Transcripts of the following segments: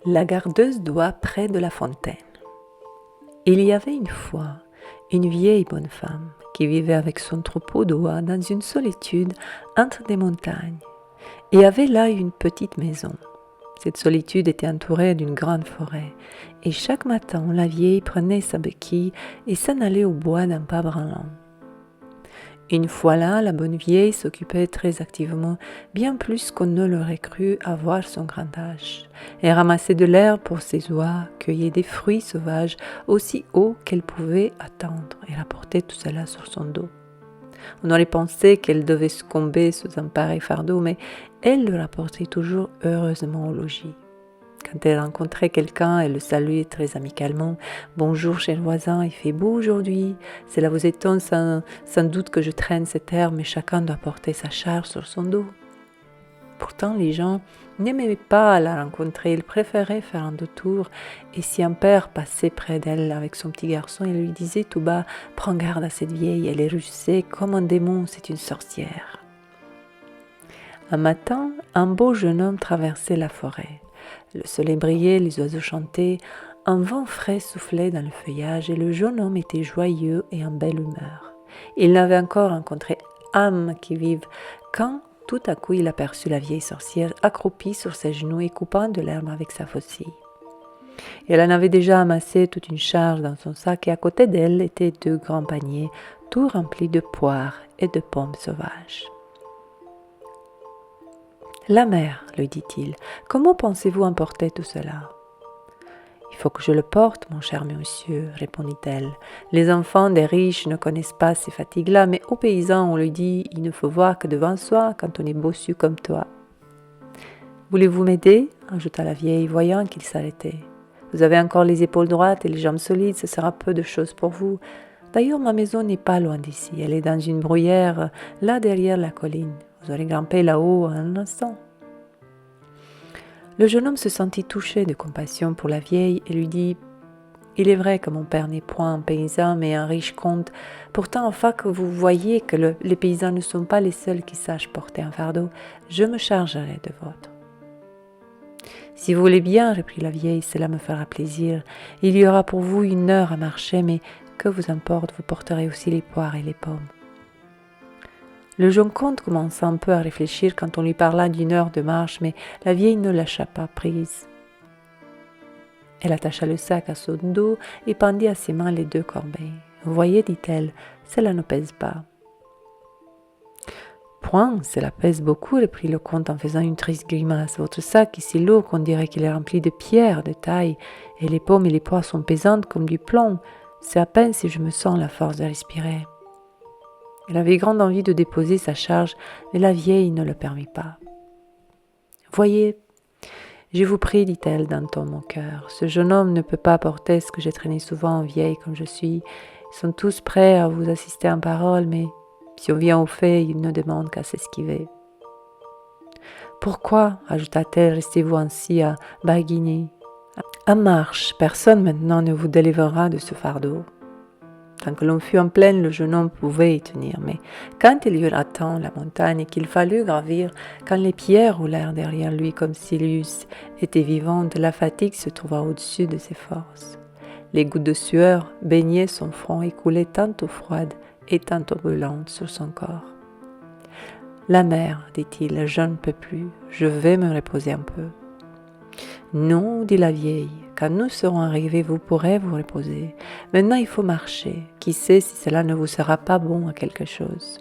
La gardeuse d'oie près de la fontaine. Il y avait une fois une vieille bonne femme qui vivait avec son troupeau d'oies dans une solitude entre des montagnes et avait là une petite maison. Cette solitude était entourée d'une grande forêt et chaque matin la vieille prenait sa béquille et s'en allait au bois d'un pas branlant. Une fois là, la bonne vieille s'occupait très activement, bien plus qu'on ne l'aurait cru à voir son grand âge. Elle ramassait de l'herbe pour ses oies, cueillait des fruits sauvages aussi hauts qu'elle pouvait atteindre et rapportait tout cela sur son dos. On aurait pensé qu'elle devait succomber sous un pareil fardeau, mais elle le rapportait toujours heureusement au logis. Quand elle rencontrait quelqu'un, elle le saluait très amicalement. « Bonjour, cher voisin, il fait beau aujourd'hui. Cela vous étonne sans doute que je traîne cette herbe, mais chacun doit porter sa charge sur son dos. » Pourtant, les gens n'aimaient pas la rencontrer. Ils préféraient faire un détour. Et si un père passait près d'elle avec son petit garçon, il lui disait tout bas « Prends garde à cette vieille, elle est rusée comme un démon, c'est une sorcière. » Un matin, un beau jeune homme traversait la forêt. Le soleil brillait, les oiseaux chantaient, un vent frais soufflait dans le feuillage et le jeune homme était joyeux et en belle humeur. Il n'avait encore rencontré âme qui vive quand, tout à coup, il aperçut la vieille sorcière accroupie sur ses genoux et coupant de l'herbe avec sa faucille. Elle en avait déjà amassé toute une charge dans son sac et à côté d'elle étaient 2 grands paniers, tout remplis de poires et de pommes sauvages. « La mère, lui dit-il, comment pensez-vous emporter tout cela ? » « Il faut que je le porte, mon cher monsieur, répondit-elle. Les enfants des riches ne connaissent pas ces fatigues-là, mais aux paysans, on lui dit, il ne faut voir que devant soi quand on est bossu comme toi. Voulez-vous m'aider ? Ajouta la vieille, voyant qu'il s'arrêtait. Vous avez encore les épaules droites et les jambes solides, ce sera peu de choses pour vous. D'ailleurs, ma maison n'est pas loin d'ici, elle est dans une bruyère, là derrière la colline. Vous aurez grimpé là-haut en un instant. Le jeune homme se sentit touché de compassion pour la vieille et lui dit « Il est vrai que mon père n'est point un paysan mais un riche comte. Pourtant, afin que vous voyiez que les paysans ne sont pas les seuls qui sachent porter un fardeau, je me chargerai de votre. » « Si vous voulez bien, reprit la vieille, cela me fera plaisir. Il y aura pour vous 1 heure à marcher, mais que vous importe, vous porterez aussi les poires et les pommes. » Le jeune comte commença un peu à réfléchir quand on lui parla d'1 heure de marche, mais la vieille ne lâcha pas prise. Elle attacha le sac à son dos et pendit à ses mains les 2 corbeilles. « Vous voyez, dit-elle, cela ne pèse pas. »« Point, cela pèse beaucoup, reprit le comte en faisant une triste grimace. Votre sac est si lourd qu'on dirait qu'il est rempli de pierres de taille, et les pommes et les poires sont pesantes comme du plomb. C'est à peine si je me sens la force de respirer. » Elle avait grande envie de déposer sa charge, mais la vieille ne le permit pas. « Voyez, je vous prie, dit-elle d'un ton mon cœur, ce jeune homme ne peut pas porter ce que j'ai traîné souvent, vieille comme je suis. Ils sont tous prêts à vous assister en parole, mais si on vient au fait, ils ne demandent qu'à s'esquiver. »« Pourquoi, ajouta-t-elle, restez-vous ainsi à barguiner ? En marche, personne maintenant ne vous délivrera de ce fardeau. » Tant que l'on fut en plaine, le jeune homme pouvait y tenir, mais quand il eut atteint la montagne et qu'il fallut gravir, quand les pierres roulèrent derrière lui comme s'ils eussent été vivantes, la fatigue se trouva au-dessus de ses forces. Les gouttes de sueur baignaient son front et coulaient tantôt froides et tantôt brûlantes sur son corps. « La mère, dit-il, je ne peux plus, je vais me reposer un peu. »« Non, dit la vieille, quand nous serons arrivés, vous pourrez vous reposer. Maintenant, il faut marcher. Qui sait si cela ne vous sera pas bon à quelque chose. »«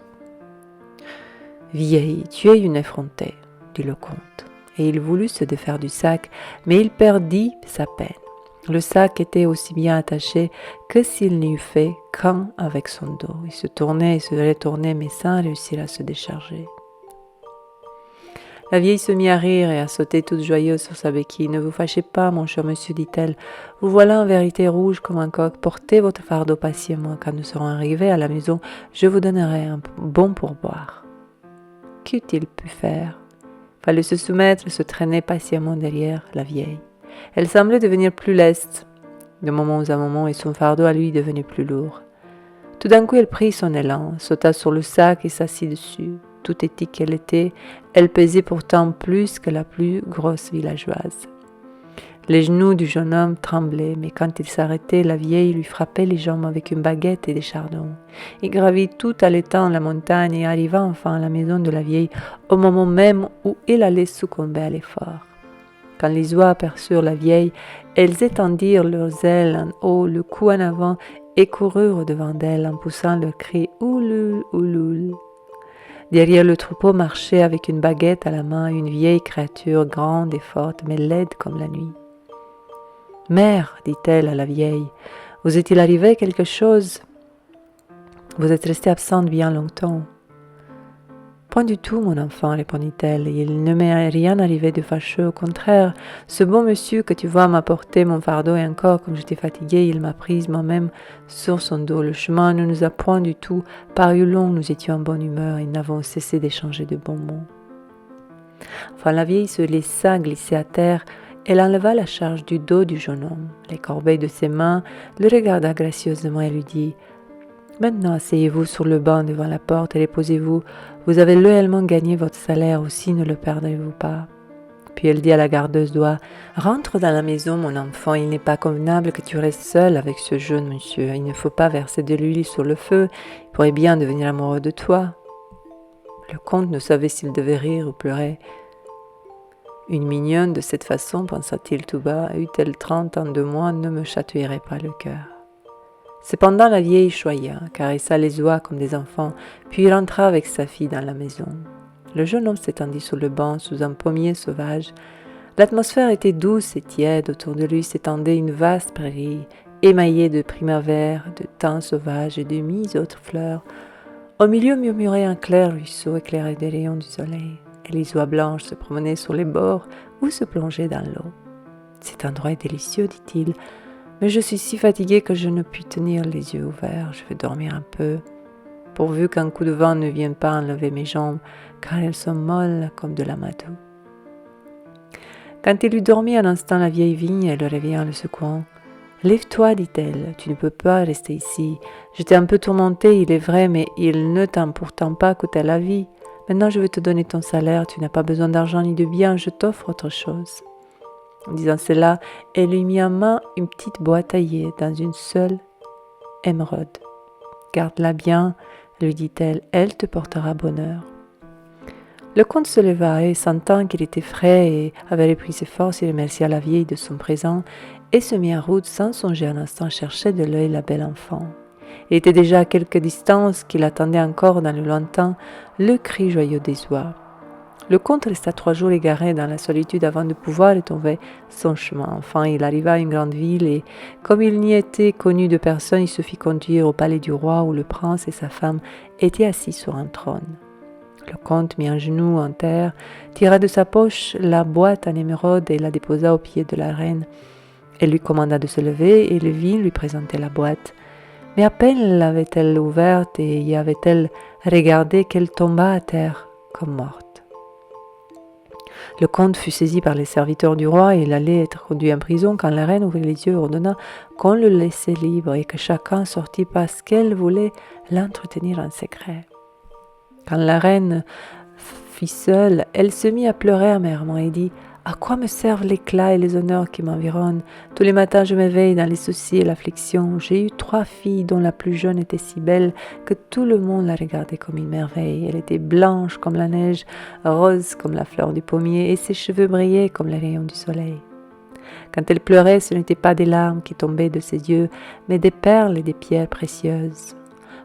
Vieille, tu es une effrontée, dit le comte. Et il voulut se défaire du sac, mais il perdit sa peine. Le sac était aussi bien attaché que s'il n'y eût fait qu'un avec son dos. Il se tournait et se retournait, mais sans réussir à se décharger. La vieille se mit à rire et à sauter toute joyeuse sur sa béquille. « Ne vous fâchez pas, mon cher monsieur, dit-elle. Vous voilà en vérité rouge comme un coq. Portez votre fardeau patiemment. Quand nous serons arrivés à la maison, je vous donnerai un bon pourboire. » Qu'eût-il pu faire ? Fallait se soumettre et se traîner patiemment derrière la vieille. Elle semblait devenir plus leste de moment à moment et son fardeau à lui devenait plus lourd. Tout d'un coup, elle prit son élan, sauta sur le sac et s'assit dessus. Tout étique qu'elle était, elle pesait pourtant plus que la plus grosse villageoise. Les genoux du jeune homme tremblaient, mais quand il s'arrêtait, la vieille lui frappait les jambes avec une baguette et des chardons. Il gravit tout haletant la montagne et arriva enfin à la maison de la vieille au moment même où il allait succomber à l'effort. Quand les oies aperçurent la vieille, elles étendirent leurs ailes en haut, le cou en avant, et coururent devant elle en poussant leur cri « Ouloul, ouloul ». Derrière le troupeau marchait avec une baguette à la main une vieille créature grande et forte, mais laide comme la nuit. « Mère, dit-elle à la vieille, vous est-il arrivé quelque chose? Vous êtes restée absente bien longtemps. » « Point du tout, mon enfant, répondit-elle, il ne m'est rien arrivé de fâcheux, au contraire, ce bon monsieur que tu vois m'a porté mon fardeau et encore, comme j'étais fatiguée, il m'a prise moi-même sur son dos. Le chemin ne nous a point du tout paru long, nous étions en bonne humeur et n'avons cessé d'échanger de bons mots. » Enfin, la vieille se laissa glisser à terre. Elle enleva la charge du dos du jeune homme, les corbeilles de ses mains, le regarda gracieusement et lui dit « Maintenant, asseyez-vous sur le banc devant la porte et reposez-vous. Vous avez loyalement gagné votre salaire, aussi ne le perdrez-vous pas. » Puis elle dit à la gardeuse d'oies « Rentre dans la maison, mon enfant, il n'est pas convenable que tu restes seul avec ce jeune monsieur. Il ne faut pas verser de l'huile sur le feu, il pourrait bien devenir amoureux de toi. » Le comte ne savait s'il devait rire ou pleurer. Une mignonne de cette façon, pensa-t-il tout bas, eût-elle 30 ans de moins, ne me chatouillerait pas le cœur. Cependant la vieille choya, caressa les oies comme des enfants, puis rentra avec sa fille dans la maison. Le jeune homme s'étendit sur le banc sous un pommier sauvage. L'atmosphère était douce et tiède, autour de lui s'étendait une vaste prairie, émaillée de primavères, de thym sauvage et de mille autres fleurs. Au milieu murmurait un clair ruisseau éclairé des rayons du soleil, et les oies blanches se promenaient sur les bords ou se plongeaient dans l'eau. « Cet endroit est délicieux, dit-il. Mais je suis si fatigué que je ne puis tenir les yeux ouverts, je vais dormir un peu, pourvu qu'un coup de vent ne vienne pas enlever mes jambes, car elles sont molles comme de l'amadou. » Quand il eut dormi un instant, la vieille vigne, elle le réveilla en le secouant. « Lève-toi, dit-elle, tu ne peux pas rester ici. Je t'ai un peu tourmenté, il est vrai, mais il ne t'a pourtant pas coûté la vie. Maintenant je vais te donner ton salaire, tu n'as pas besoin d'argent ni de biens, je t'offre autre chose. » En disant cela, elle lui mit en main une petite boîte taillée dans une seule émeraude. « Garde-la bien, lui dit-elle, elle te portera bonheur. » Le comte se leva et, sentant qu'il était frais et avait repris ses forces, il remercia la vieille de son présent et se mit en route sans songer un instant à chercher de l'œil la belle enfant. Il était déjà à quelque distance qu'il attendait encore dans le lointain le cri joyeux des oies. Le comte resta 3 jours égaré dans la solitude avant de pouvoir retrouver son chemin. Enfin, il arriva à une grande ville et, comme il n'y était connu de personne, il se fit conduire au palais du roi où le prince et sa femme étaient assis sur un trône. Le comte mit un genou en terre, tira de sa poche la boîte en émeraude et la déposa aux pieds de la reine. Elle lui commanda de se lever et le vit lui présenter la boîte. Mais à peine l'avait-elle ouverte et y avait-elle regardé qu'elle tomba à terre comme morte. Le comte fut saisi par les serviteurs du roi et il allait être conduit en prison quand la reine ouvrit les yeux et ordonna qu'on le laissait libre et que chacun sortit parce qu'elle voulait l'entretenir en secret. Quand la reine fut seule, elle se mit à pleurer amèrement et dit « À quoi me servent l'éclat et les honneurs qui m'environnent? Tous les matins je m'éveille dans les soucis et l'affliction. J'ai eu 3 filles dont la plus jeune était si belle que tout le monde la regardait comme une merveille. Elle était blanche comme la neige, rose comme la fleur du pommier et ses cheveux brillaient comme les rayons du soleil. Quand elle pleurait, ce n'étaient pas des larmes qui tombaient de ses yeux, mais des perles et des pierres précieuses.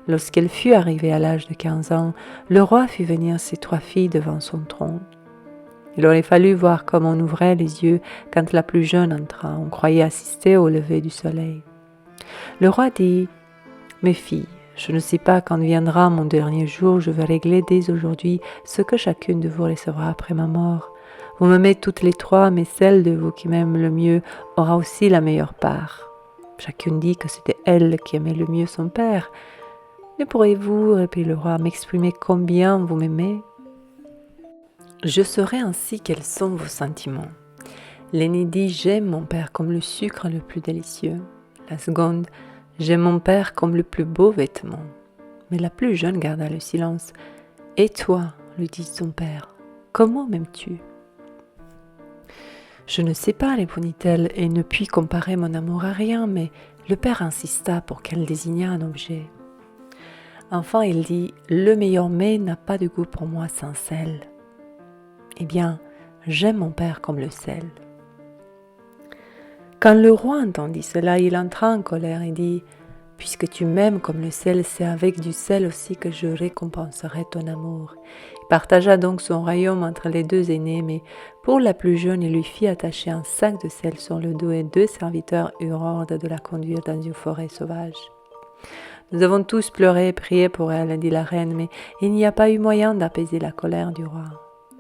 Lorsqu'elle fut arrivée à l'âge de 15 ans, le roi fit venir ses 3 filles devant son trône. Il aurait fallu voir comme on ouvrait les yeux quand la plus jeune entra. On croyait assister au lever du soleil. Le roi dit « Mes filles, je ne sais pas quand viendra mon dernier jour, je vais régler dès aujourd'hui ce que chacune de vous recevra après ma mort. Vous m'aimez toutes les 3, mais celle de vous qui m'aime le mieux aura aussi la meilleure part. » Chacune dit que c'était elle qui aimait le mieux son père. « Ne pourriez-vous, reprit le roi, m'exprimer combien vous m'aimez ? Je saurai ainsi quels sont vos sentiments. » L'aînée dit « J'aime mon père comme le sucre le plus délicieux. » La seconde « J'aime mon père comme le plus beau vêtement. » Mais la plus jeune garda le silence. « Et toi, lui dit son père, comment m'aimes-tu ? » Je ne sais pas, répondit-elle, et ne puis comparer mon amour à rien, mais le père insista pour qu'elle désignât un objet. Enfin, il dit, le meilleur mets n'a pas de goût pour moi sans sel. Eh bien, j'aime mon père comme le sel. Quand le roi entendit cela, il entra en colère et dit, « Puisque tu m'aimes comme le sel, c'est avec du sel aussi que je récompenserai ton amour. » Il partagea donc son royaume entre les deux aînés, mais pour la plus jeune, il lui fit attacher un sac de sel sur le dos et 2 serviteurs eurent ordre de la conduire dans une forêt sauvage. « Nous avons tous pleuré et prié pour elle, dit la reine, mais il n'y a pas eu moyen d'apaiser la colère du roi.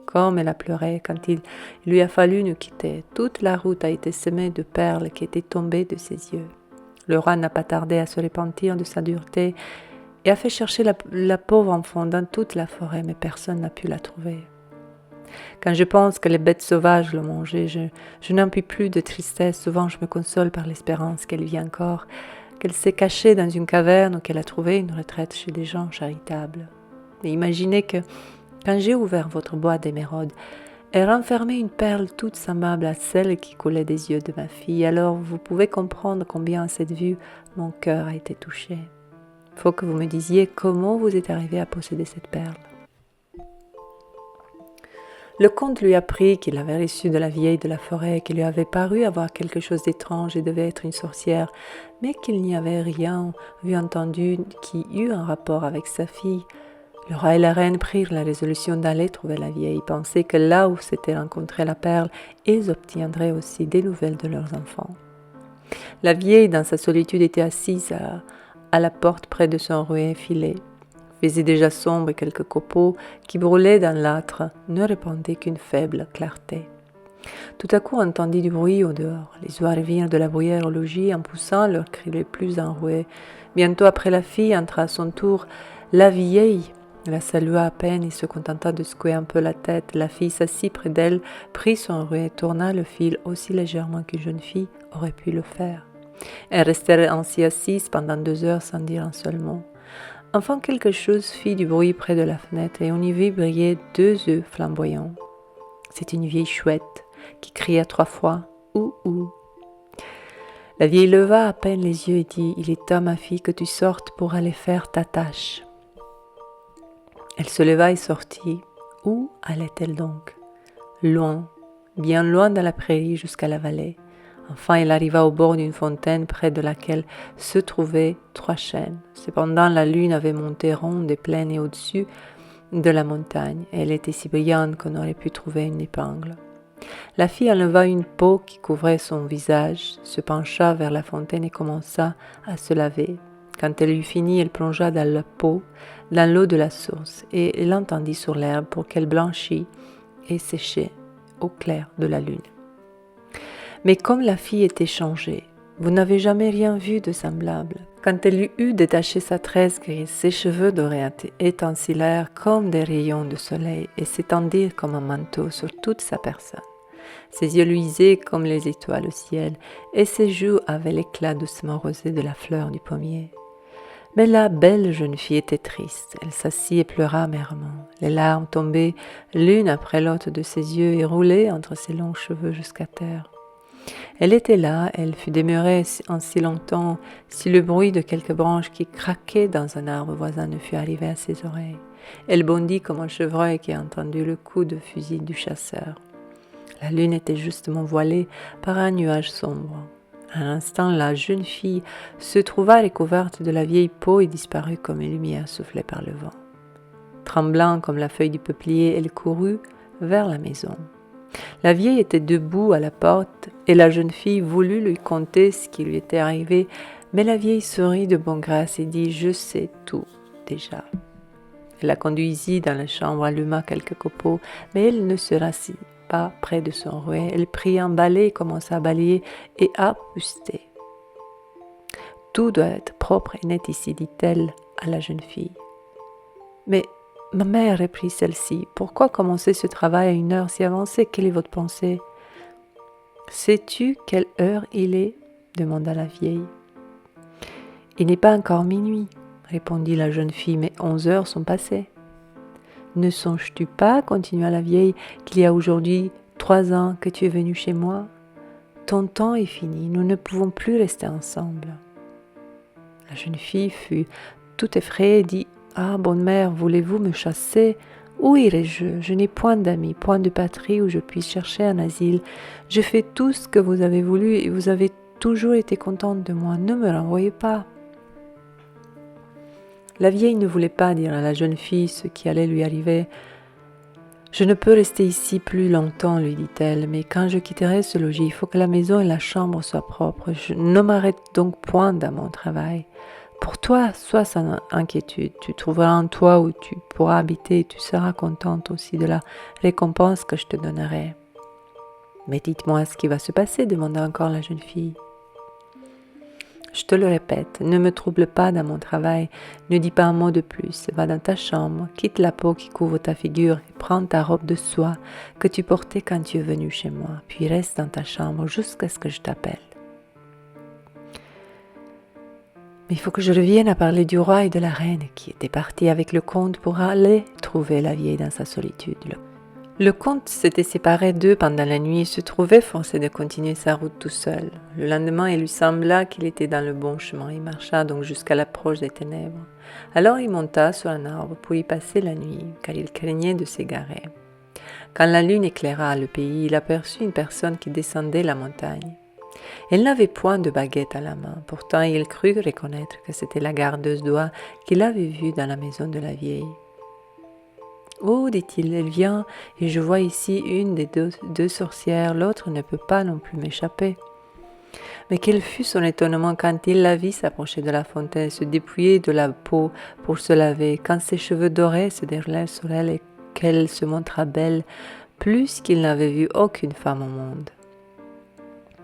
Comme elle a pleuré quand il lui a fallu nous quitter, toute la route a été semée de perles qui étaient tombées de ses yeux. Le roi n'a pas tardé à se repentir de sa dureté et a fait chercher la pauvre enfant dans toute la forêt, mais personne n'a pu la trouver. Quand je pense que les bêtes sauvages l'ont mangée, je n'en puis plus de tristesse. Souvent je me console par l'espérance qu'elle vit encore, qu'elle s'est cachée dans une caverne ou qu'elle a trouvé une retraite chez des gens charitables. Et imaginez que, quand j'ai ouvert votre boîte d'émeraude, elle renfermait une perle toute semblable à celle qui coulait des yeux de ma fille. Alors vous pouvez comprendre combien à cette vue mon cœur a été touché. Il faut que vous me disiez comment vous êtes arrivé à posséder cette perle. » Le comte lui apprit qu'il avait reçu de la vieille de la forêt, qu'il lui avait paru avoir quelque chose d'étrange et devait être une sorcière, mais qu'il n'y avait rien vu entendu qui eût un rapport avec sa fille. Le roi et la reine prirent la résolution d'aller trouver la vieille, pensaient que là où s'était rencontrée la perle, ils obtiendraient aussi des nouvelles de leurs enfants. La vieille, dans sa solitude, était assise à la porte près de son rouet effilé. Il faisait déjà sombre et quelques copeaux qui brûlaient dans l'âtre ne répandaient qu'une faible clarté. Tout à coup, on entendit du bruit au dehors. Les oies revinrent de la bruyère au logis en poussant leurs cris les plus enroués. Bientôt après, la fille entra à son tour. La vieille la salua à peine et se contenta de secouer un peu la tête. La fille s'assit près d'elle, prit son rouet et tourna le fil aussi légèrement qu'une jeune fille aurait pu le faire. Elle restait ainsi assise pendant 2 heures sans dire un seul mot. Enfin, quelque chose fit du bruit près de la fenêtre et on y vit briller 2 œufs flamboyants. C'était une vieille chouette qui cria 3 fois « Ouh, ouh ». La vieille leva à peine les yeux et dit « Il est temps, ma fille, que tu sortes pour aller faire ta tâche. » Elle se leva et sortit. Où allait-elle donc? Loin, bien loin dans la prairie jusqu'à la vallée. Enfin, elle arriva au bord d'une fontaine près de laquelle se trouvaient 3 chênes. Cependant, la lune avait monté ronde et pleine et au-dessus de la montagne. Elle était si brillante qu'on aurait pu trouver une épingle. La fille enleva une peau qui couvrait son visage, se pencha vers la fontaine et commença à se laver. Quand elle eut fini, elle plongea dans la peau, dans l'eau de la source, et l'entendit sur l'herbe pour qu'elle blanchît et séchait au clair de la lune. Mais comme la fille était changée, vous n'avez jamais rien vu de semblable. Quand elle eut détaché sa tresse grise, ses cheveux dorés étincelèrent comme des rayons de soleil et s'étendirent comme un manteau sur toute sa personne. Ses yeux luisaient comme les étoiles au ciel, et ses joues avaient l'éclat doucement rosé de la fleur du pommier. Mais la belle jeune fille était triste. Elle s'assit et pleura amèrement. Les larmes tombaient l'une après l'autre de ses yeux et roulaient entre ses longs cheveux jusqu'à terre. Elle était là, elle fut demeurée en si longtemps, si le bruit de quelques branches qui craquaient dans un arbre voisin ne fût arrivé à ses oreilles. Elle bondit comme un chevreuil qui a entendu le coup de fusil du chasseur. La lune était justement voilée par un nuage sombre. À l'instant, la jeune fille se trouva recouverte de la vieille peau et disparut comme une lumière soufflée par le vent. Tremblant comme la feuille du peuplier, elle courut vers la maison. La vieille était debout à la porte et la jeune fille voulut lui conter ce qui lui était arrivé, mais la vieille sourit de bonne grâce et dit « Je sais tout déjà ». Elle la conduisit dans la chambre, alluma quelques copeaux, mais elle ne se rassit pas près de son rouet. Elle prit un balai, commença à balayer et à puster. « Tout doit être propre et net ici, dit-elle à la jeune fille. « Mais ma mère, reprit celle-ci, pourquoi commencer ce travail à une heure si avancée? Quelle est votre pensée? »« Sais-tu quelle heure il est ?» demanda la vieille. « Il n'est pas encore minuit, » répondit la jeune fille, « mais 11 heures sont passées. »« Ne songes-tu pas, continua la vieille, qu'il y a aujourd'hui 3 ans que tu es venu chez moi. Ton temps est fini, nous ne pouvons plus rester ensemble. » La jeune fille fut tout effrayée et dit « Ah, bonne mère, voulez-vous me chasser ? Où irai-je ? Je n'ai point d'amis, point de patrie où je puisse chercher un asile. Je fais tout ce que vous avez voulu et vous avez toujours été contente de moi. Ne me renvoyez pas. » La vieille ne voulait pas dire à la jeune fille ce qui allait lui arriver. « Je ne peux rester ici plus longtemps, lui dit-elle, mais quand je quitterai ce logis, il faut que la maison et la chambre soient propres. Je ne m'arrête donc point dans mon travail. Pour toi, sois sans inquiétude. Tu trouveras un toit où tu pourras habiter et tu seras contente aussi de la récompense que je te donnerai. »« Mais dites-moi ce qui va se passer, demanda encore la jeune fille. » Je te le répète, ne me trouble pas dans mon travail, ne dis pas un mot de plus, va dans ta chambre, quitte la peau qui couvre ta figure et prends ta robe de soie que tu portais quand tu es venu chez moi, puis reste dans ta chambre jusqu'à ce que je t'appelle. Mais il faut que je revienne à parler du roi et de la reine qui étaient partis avec le comte pour aller trouver la vieille dans sa solitude. Le comte s'était séparé d'eux pendant la nuit et se trouvait forcé de continuer sa route tout seul. Le lendemain, il lui sembla qu'il était dans le bon chemin. Il marcha donc jusqu'à l'approche des ténèbres. Alors il monta sur un arbre pour y passer la nuit, car il craignait de s'égarer. Quand la lune éclaira le pays, il aperçut une personne qui descendait la montagne. Elle n'avait point de baguette à la main. Pourtant, il crut reconnaître que c'était la gardeuse d'oie qu'il avait vue dans la maison de la vieille. « Oh, dit-il, elle vient, et je vois ici une des deux sorcières, l'autre ne peut pas non plus m'échapper. » Mais quel fut son étonnement quand il la vit s'approcher de la fontaine, se dépouiller de la peau pour se laver, quand ses cheveux dorés se déroulèrent sur elle et qu'elle se montra belle, plus qu'il n'avait vu aucune femme au monde.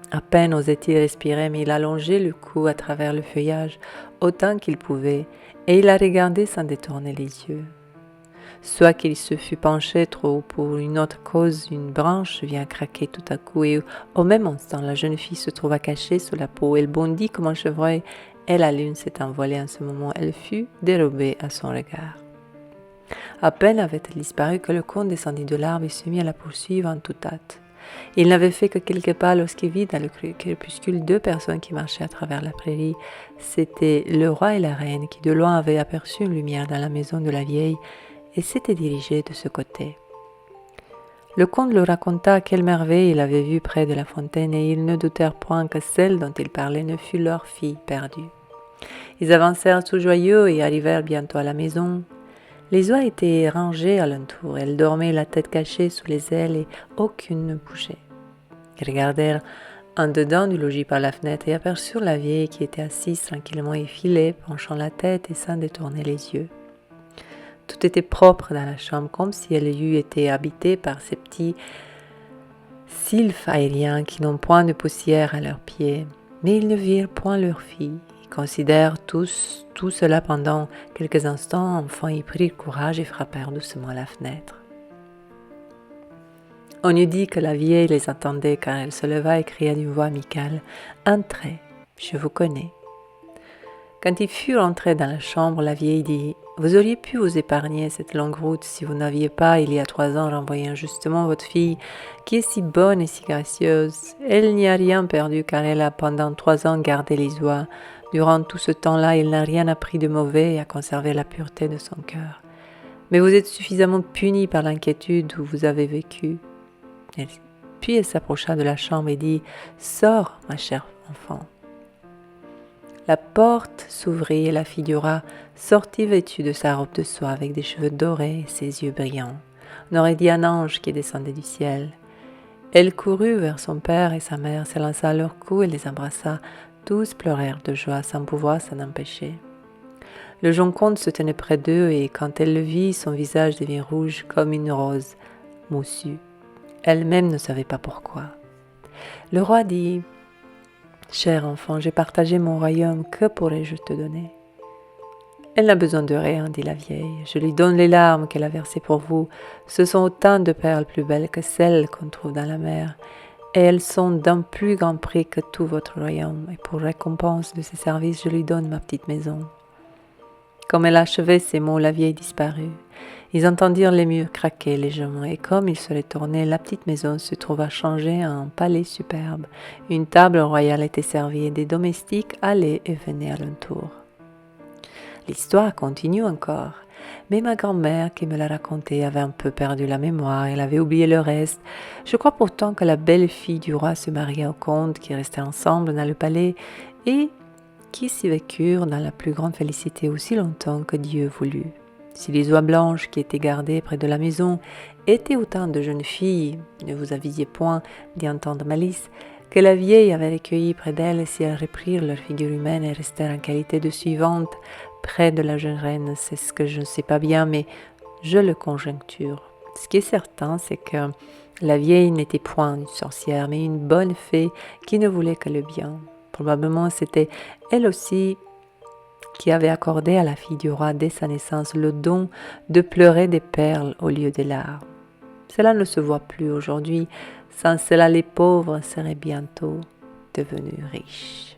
À peine osait-il respirer, mais il allongeait le cou à travers le feuillage autant qu'il pouvait, et il la regardait sans détourner les yeux. Soit qu'il se fût penché trop haut pour une autre cause, une branche vient craquer tout à coup et au même instant, la jeune fille se trouva cachée sous la peau. Elle bondit comme un chevreuil et la lune s'est envolée en ce moment. Elle fut dérobée à son regard. À peine avait-elle disparu que le comte descendit de l'arbre et se mit à la poursuivre en toute hâte. Il n'avait fait que quelques pas lorsqu'il vit dans le crépuscule 2 personnes qui marchaient à travers la prairie. C'étaient le roi et la reine qui de loin avaient aperçu une lumière dans la maison de la vieille et s'était dirigé de ce côté. Le comte leur raconta quelle merveille il avait vue près de la fontaine et ils ne doutèrent point que celle dont il parlait ne fût leur fille perdue. Ils avancèrent tout joyeux et arrivèrent bientôt à la maison. Les oies étaient rangées alentour, elles dormaient la tête cachée sous les ailes et aucune ne bougeait. Ils regardèrent en dedans du logis par la fenêtre et aperçurent la vieille qui était assise tranquillement effilée, penchant la tête et sans détourner les yeux. Tout était propre dans la chambre, comme si elle eût été habitée par ces petits sylphes aériens qui n'ont point de poussière à leurs pieds. Mais ils ne virent point leur fille. Ils considèrent tout cela pendant quelques instants. Enfin, ils prirent courage et frappèrent doucement à la fenêtre. On eût dit que la vieille les attendait, car elle se leva et cria d'une voix amicale « Entrez, je vous connais ». Quand ils furent entrés dans la chambre, la vieille dit « Vous auriez pu vous épargner cette longue route si vous n'aviez pas, il y a 3 ans, renvoyé injustement votre fille, qui est si bonne et si gracieuse. Elle n'y a rien perdu, car elle a pendant 3 ans gardé les oies. Durant tout ce temps-là, elle n'a rien appris de mauvais et a conservé la pureté de son cœur. Mais vous êtes suffisamment puni par l'inquiétude où vous avez vécu. » Puis elle s'approcha de la chambre et dit « Sors, ma chère enfant. » La porte s'ouvrit et la fille du roi sortit vêtue de sa robe de soie avec des cheveux dorés et ses yeux brillants. On aurait dit un ange qui descendait du ciel. Elle courut vers son père et sa mère, s'élança à leur cou et les embrassa. Tous pleurèrent de joie sans pouvoir s'en empêcher. Le jeune comte se tenait près d'eux et quand elle le vit, son visage devint rouge comme une rose moussue. Elle-même ne savait pas pourquoi. Le roi dit « Cher enfant, j'ai partagé mon royaume, que pourrais-je te donner ?» « Elle n'a besoin de rien, dit la vieille. Je lui donne les larmes qu'elle a versées pour vous. Ce sont autant de perles plus belles que celles qu'on trouve dans la mer, et elles sont d'un plus grand prix que tout votre royaume, et pour récompense de ses services, je lui donne ma petite maison. » Comme elle achevait ces mots, la vieille disparut, Ils entendirent les murs craquer légèrement et comme ils se retournaient, la petite maison se trouva changée en un palais superbe. Une table royale était servie et des domestiques allaient et venaient alentour. L'histoire continue encore, mais ma grand-mère qui me l'a racontée avait un peu perdu la mémoire, elle avait oublié le reste. Je crois pourtant que la belle-fille du roi se maria au comte, qui restaient ensemble dans le palais et qui s'y vécurent dans la plus grande félicité aussi longtemps que Dieu voulut. Si les oies blanches qui étaient gardées près de la maison étaient autant de jeunes filles, ne vous avisiez point d'y entendre malice, que la vieille avait recueilli près d'elle si elles reprirent leur figure humaine et restèrent en qualité de suivantes près de la jeune reine, c'est ce que je ne sais pas bien, mais je le conjecture. Ce qui est certain, c'est que la vieille n'était point une sorcière, mais une bonne fée qui ne voulait que le bien. Probablement, c'était elle aussi qui avait accordé à la fille du roi dès sa naissance le don de pleurer des perles au lieu des larmes. Cela ne se voit plus aujourd'hui, sans cela les pauvres seraient bientôt devenus riches.